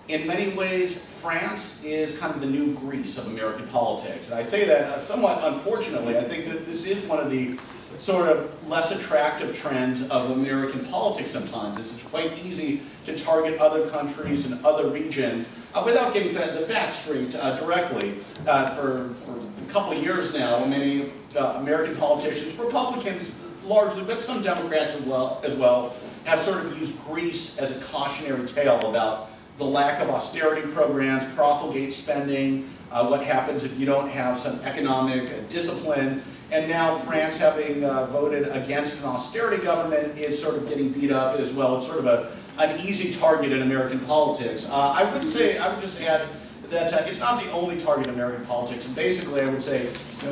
in many ways, France is kind of the new Greece of American politics. And I say that somewhat unfortunately. I think that this is one of the sort of less attractive trends of American politics sometimes. It's quite easy to target other countries and other regions without getting the facts straight directly. For a couple of years now, many American politicians, Republicans largely, but some Democrats as well, have sort of used Greece as a cautionary tale about the lack of austerity programs, profligate spending, what happens if you don't have some economic discipline. And now France, having voted against an austerity government, is sort of getting beat up as well. It's sort of an easy target in American politics. I would just add that it's not the only target in American politics. And basically, I would say,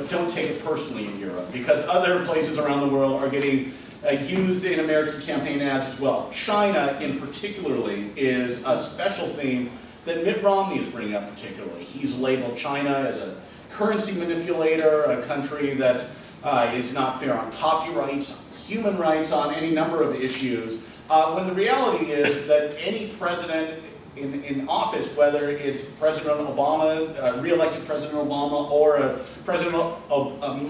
don't take it personally in Europe, because other places around the world are getting used in American campaign ads as well. China, in particularly, is a special theme that Mitt Romney is bringing up particularly. He's labeled China as a currency manipulator, a country that is not fair on copyrights, human rights, on any number of issues, when the reality is that any president in office, whether it's President Obama, re-elected President Obama, or President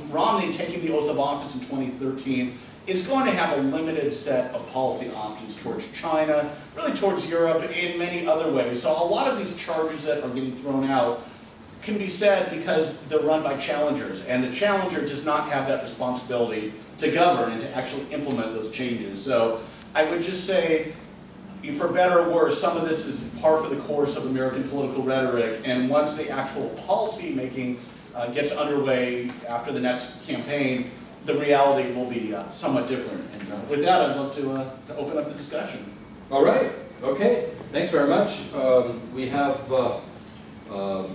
Romney taking the oath of office in 2013, is going to have a limited set of policy options towards China, really towards Europe, and in many other ways. So a lot of these charges that are getting thrown out can be said because they're run by challengers, and the challenger does not have that responsibility to govern and to actually implement those changes. So I would just say, for better or worse, some of this is par for the course of American political rhetoric, and once the actual policy making gets underway after the next campaign, the reality will be somewhat different. And with that, I'd love to open up the discussion. All right. Okay. Thanks very much. We have, I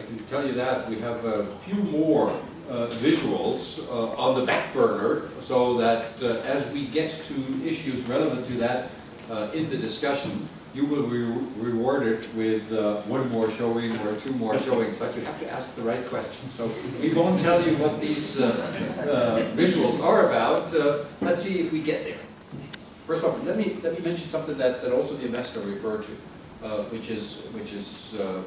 can tell you that we have a few more visuals on the back burner, so that as we get to issues relevant to that in the discussion, you will be rewarded with one more showing or two more showings, but you have to ask the right question. So we won't tell you what these visuals are about. Let's see if we get there. First off, let me mention something that also the ambassador referred to, which is a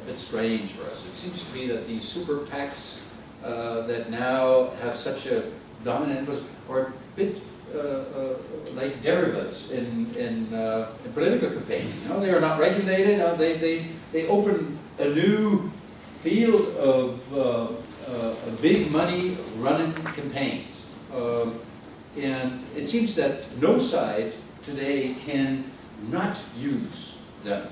bit strange for us. It seems to be that these super PACs that now have such a dominant influence are a bit like derivatives in political campaigning. They are not regulated. They open a new field of big money running campaigns, and it seems that no side today can not use them.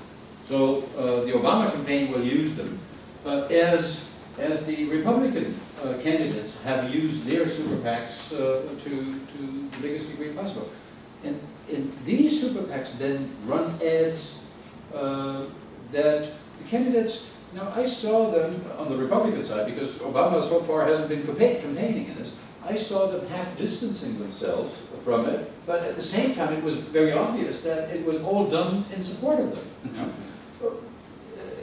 So the Obama campaign will use them as the Republican candidates have used their super PACs to the biggest degree possible. And these super PACs then run ads that the candidates, now I saw them on the Republican side, because Obama so far hasn't been campaigning in this, I saw them half distancing themselves from it, but at the same time it was very obvious that it was all done in support of them.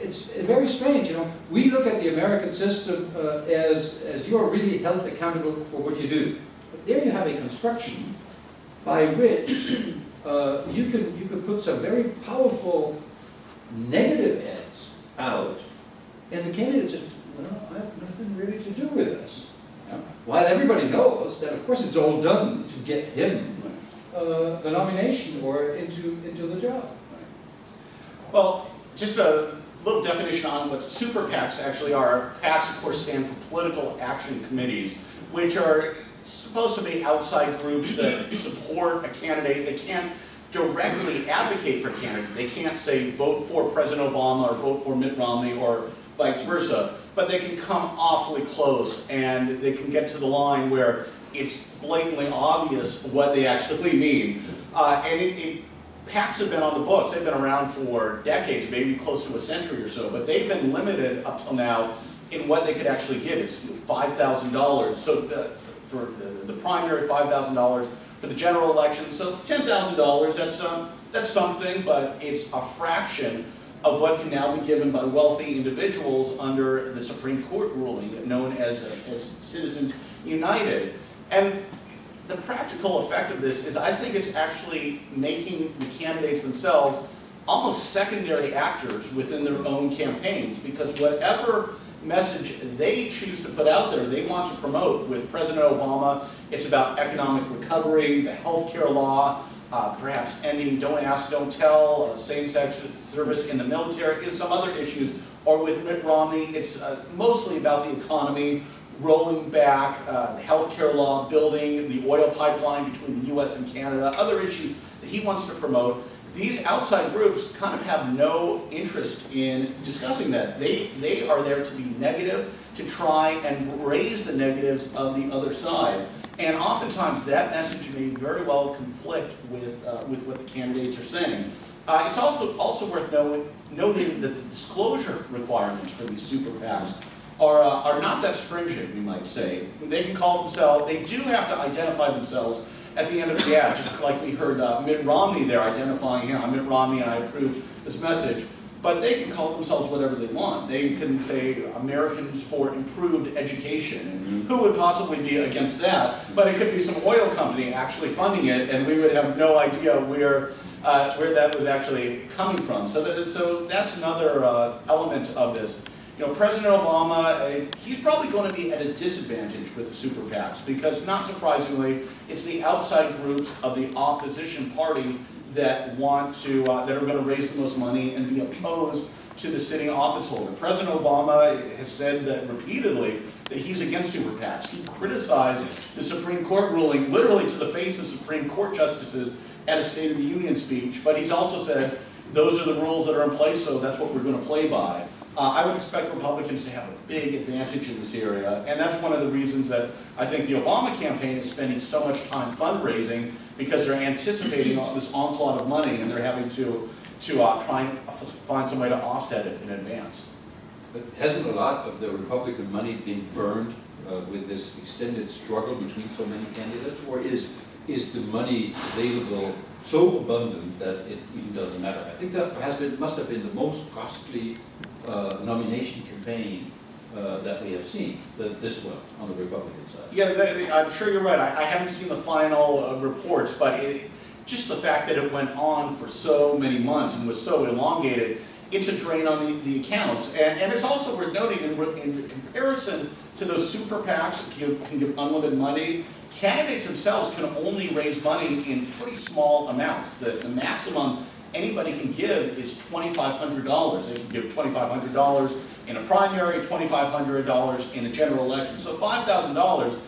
It's very strange, We look at the American system as you are really held accountable for what you do. But there you have a construction by which you can put some very powerful negative ads out, and the candidate says, well, I have nothing really to do with this. While everybody knows that, of course, it's all done to get him the nomination or into the job. Well, just a little definition on what super PACs actually are. PACs, of course, stand for Political Action Committees, which are supposed to be outside groups that support a candidate. They can't directly advocate for a candidate. They can't say vote for President Obama or vote for Mitt Romney or vice versa, but they can come awfully close, and they can get to the line where it's blatantly obvious what they actually mean. PACs have been on the books. They've been around for decades, maybe close to a century or so, but they've been limited up till now in what they could actually give. It's $5,000. So for the primary, $5,000 for the general election. So $10,000. That's something, but it's a fraction of what can now be given by wealthy individuals under the Supreme Court ruling known as Citizens United. And the practical effect of this is, I think it's actually making the candidates themselves almost secondary actors within their own campaigns, because whatever message they choose to put out there, they want to promote. With President Obama, it's about economic recovery, the healthcare law, perhaps ending don't ask, don't tell, same-sex service in the military, and some other issues. Or with Mitt Romney, it's mostly about the economy, rolling back, the healthcare law, building the oil pipeline between the US and Canada, other issues that he wants to promote. These outside groups kind of have no interest in discussing that. They are there to be negative, to try and raise the negatives of the other side. And oftentimes that message may very well conflict with what the candidates are saying. It's also worth noting that the disclosure requirements for these super PACs are not that stringent, we might say. They can call themselves, they do have to identify themselves at the end of the ad, just like we heard Mitt Romney there identifying, I'm Mitt Romney and I approve this message. But they can call themselves whatever they want. They can say Americans for Improved Education. And who would possibly be against that? But it could be some oil company actually funding it, and we would have no idea where that was actually coming from. So that's another element of this. You know, President Obama, he's probably going to be at a disadvantage with the super PACs, because not surprisingly, it's the outside groups of the opposition party that want to, that are going to raise the most money and be opposed to the sitting office holder. President Obama has said that repeatedly that he's against super PACs. He criticized the Supreme Court ruling literally to the face of Supreme Court justices at a State of the Union speech, but he's also said those are the rules that are in place, so that's what we're going to play by. I would expect Republicans to have a big advantage in this area, and that's one of the reasons that I think the Obama campaign is spending so much time fundraising, because they're anticipating all this onslaught of money and they're having to try and find some way to offset it in advance. But hasn't a lot of the Republican money been burned with this extended struggle between so many candidates, or is the money available so abundant that it even doesn't matter? I think that must have been the most costly nomination campaign that we have seen, this one on the Republican side. Yeah, I'm sure you're right. I haven't seen the final reports, but just the fact that it went on for so many months and was so elongated, it's a drain on the accounts. And it's also worth noting, in comparison to those super PACs that can give unlimited money, candidates themselves can only raise money in pretty small amounts. The maximum anybody can give is $2,500. They can give $2,500 in a primary, $2,500 in a general election. So $5,000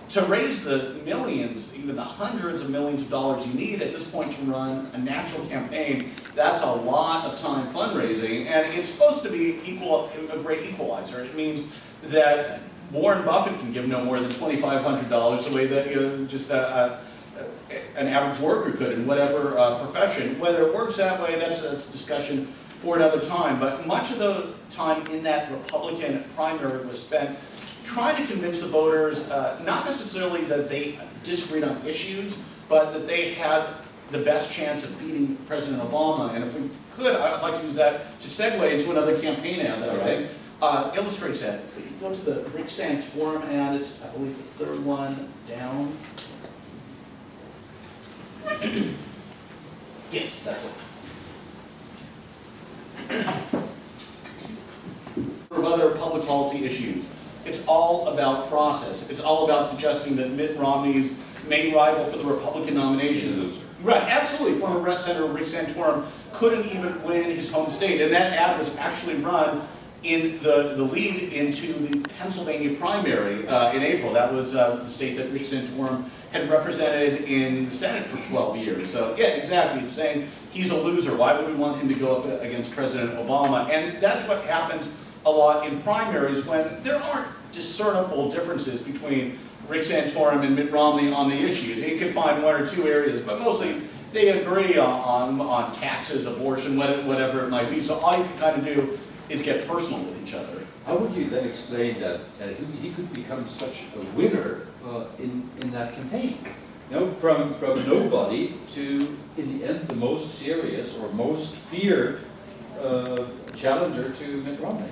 to raise the millions, even the hundreds of millions of dollars you need at this point to run a national campaign, that's a lot of time fundraising. And it's supposed to be a great equalizer. It means that Warren Buffett can give no more than $2,500 the way that just an average worker could in whatever profession. Whether it works that way, that's a discussion for another time. But much of the time in that Republican primary was spent trying to convince the voters, not necessarily that they disagreed on issues, but that they had the best chance of beating President Obama. And if we could, I'd like to use that to segue into another campaign ad that I think illustrates that. If we go to the Rick Santorum ad, it's, I believe, the third one down. Yes, that's it. Of other public policy issues. It's all about process. It's all about suggesting that Mitt Romney's main rival for the Republican nomination, right, absolutely, former Senator Rick Santorum couldn't even win his home state, and that ad was actually run in the lead into the Pennsylvania primary in April. That was the state that Rick Santorum had represented in the Senate for 12 years. So yeah, exactly, it's saying he's a loser. Why would we want him to go up against President Obama? And that's what happens a lot in primaries when there aren't discernible differences between Rick Santorum and Mitt Romney on the issues. You can find one or two areas, but mostly they agree on taxes, abortion, whatever it might be. So all you can kind of do is get personal with each other. How would you then explain that he could become such a winner in that campaign? You know, from nobody to, in the end, the most serious or most feared challenger to Mitt Romney?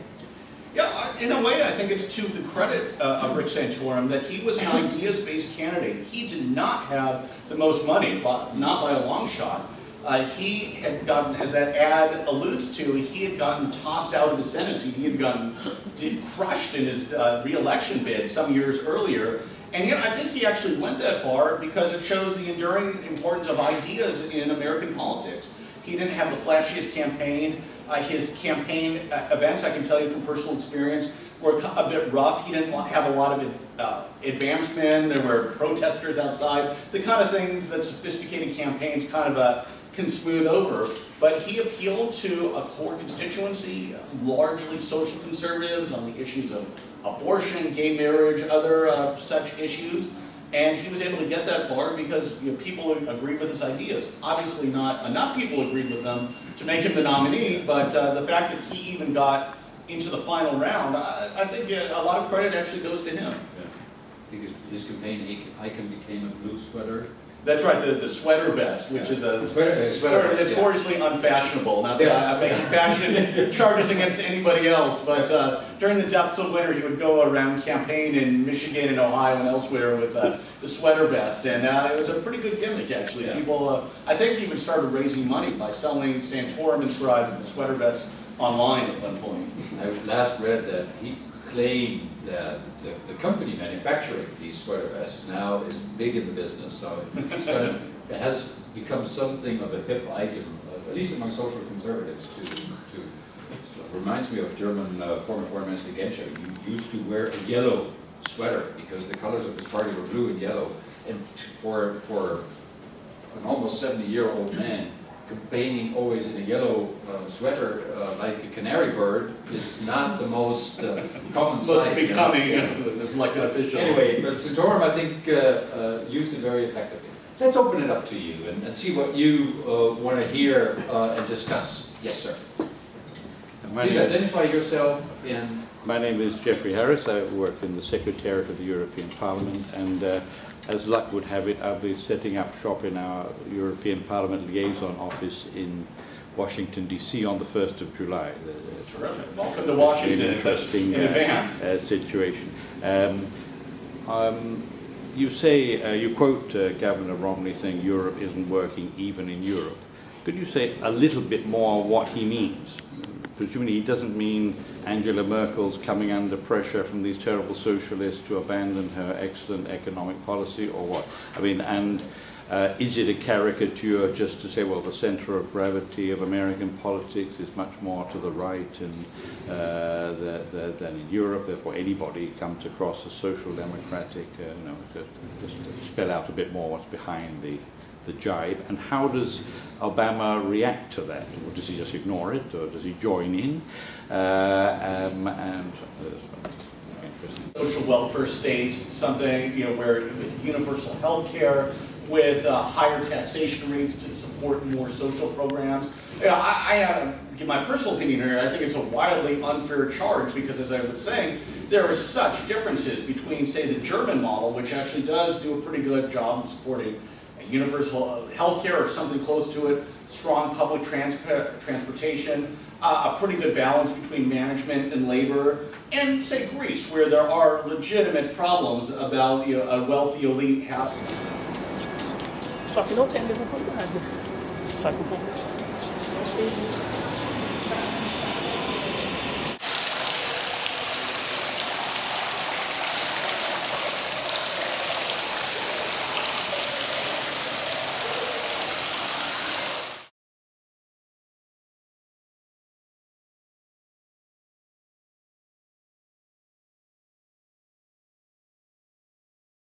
Yeah, in a way, I think it's to the credit of Rick Santorum that he was an ideas-based candidate. He did not have the most money, not by a long shot, he had gotten, as that ad alludes to, he had gotten tossed out of the Senate seat. He had gotten crushed in his re-election bid some years earlier. And yet I think he actually went that far because it shows the enduring importance of ideas in American politics. He didn't have the flashiest campaign. His campaign events, I can tell you from personal experience, were a bit rough. He didn't have a lot of advance men. There were protesters outside, the kind of things that sophisticated campaigns kind of can smooth over. But he appealed to a core constituency, largely social conservatives, on the issues of abortion, gay marriage, other such issues. And he was able to get that far because people agreed with his ideas. Obviously not enough people agreed with them to make him the nominee, but the fact that he even got into the final round, I think a lot of credit actually goes to him. Yeah. I think his campaign icon became a blue sweater. That's right, the sweater vest, which is a sort of notoriously unfashionable. Not that I'm making fashion charges against anybody else, but during the depths of winter, he would go around campaign in Michigan and Ohio and elsewhere with the sweater vest, and it was a pretty good gimmick, actually. Yeah. People, I think he even started raising money by selling Santorum inscribed sweater vests online at one point. I last read that he claimed that the company manufacturing these sweater vests now is big in the business, so it has become something of a hip item, at least among social conservatives. It reminds me of German former Foreign Minister Genscher. He used to wear a yellow sweater because the colors of his party were blue and yellow, and for an almost 70-year-old man, campaigning always in a yellow sweater like a canary bird is not the most common sight. Most becoming elected official. Anyway, but Santorum, I think, used it very effectively. Let's open it up to you and see what you want to hear and discuss. Yes, sir. Please identify yourself in... My name is Jeffrey Harris. I work in the Secretariat of the European Parliament, and as luck would have it, I'll be setting up shop in our European Parliament liaison office in Washington, D.C. on the 1st of July. Terrific. Welcome to Washington. An interesting in advance. Situation. You say, you quote Governor Romney saying Europe isn't working even in Europe. Could you say a little bit more what he means? Presumably he doesn't mean Angela Merkel's coming under pressure from these terrible socialists to abandon her excellent economic policy, or what? I mean, and is it a caricature just to say, well, the center of gravity of American politics is much more to the right than in Europe, therefore anybody comes across as social democratic, just spell out a bit more what's behind the jibe, and how does Obama react to that? Or does he just ignore it, or does he join in? Social welfare state, something where with universal health care, with higher taxation rates to support more social programs. I give my personal opinion here. I think it's a wildly unfair charge because, as I was saying, there are such differences between, say, the German model, which actually does do a pretty good job of supporting universal health care or something close to it, strong public transportation, a pretty good balance between management and labor, and say Greece, where there are legitimate problems about a wealthy elite having. Só que não tem a mesma qualidade. Sabe um pouco?